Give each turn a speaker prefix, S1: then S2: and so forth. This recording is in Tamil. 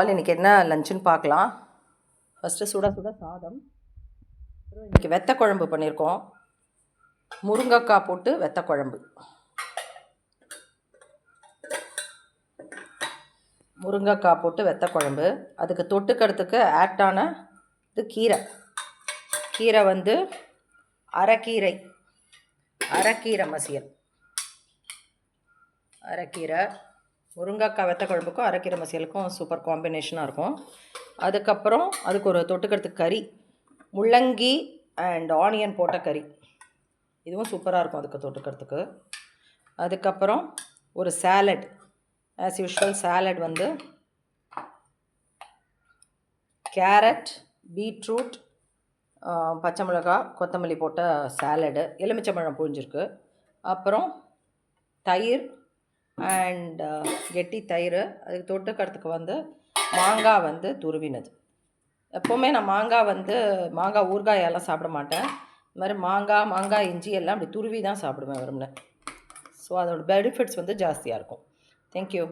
S1: இன்றைக்கி என்ன லஞ்சுன்னு பார்க்கலாம். ஃபஸ்ட்டு சுட சுட சாதம். அப்புறம் இன்றைக்கி வெத்த குழம்பு பண்ணியிருக்கோம். முருங்கைக்காய் போட்டு வெத்த குழம்பு. முருங்கைக்காய் போட்டு வெத்த குழம்பு. அதுக்கு தொட்டுக்கிறதுக்கு ஆக்டான இது கீரை வந்து அரைக்கீரை மசியல். அரைக்கீரை முருங்கைக்காய் வெத்த குழம்புக்கும் அரைக்கீரை மசியலுக்கும் சூப்பர் காம்பினேஷனாக இருக்கும். அதுக்கப்புறம் அதுக்கு ஒரு தொட்டுக்கிறதுக்கு கறி, முள்ளங்கி அண்ட் ஆனியன் போட்ட கறி, இதுவும் சூப்பராக இருக்கும் அதுக்கு தொட்டுக்கிறதுக்கு. அதுக்கப்புறம் ஒரு சாலட், ஆஸ் யூஷுவல் சாலட் வந்து கேரட், பீட்ரூட், பச்சை மிளகாய், கொத்தமல்லி போட்ட சாலடு, எலுமிச்சம்பழம் புழிஞ்சிருக்கு. அப்புறம் தயிர் அண்ட் கெட்டி தயிர். அதுக்கு தொட்டுக்கிறதுக்கு வந்து மாங்காய் வந்து துருவினது. எப்போவுமே நான் மாங்காய் ஊறுகாயெல்லாம் சாப்பிட மாட்டேன். இது மாதிரி மாங்காய் இஞ்சி எல்லாம் அப்படி துருவி தான் சாப்பிடுவேன் வெறும்னே. ஸோ அதோட பெனிஃபிட்ஸ் வந்து ஜாஸ்தியாக இருக்கும். தேங்க்யூ.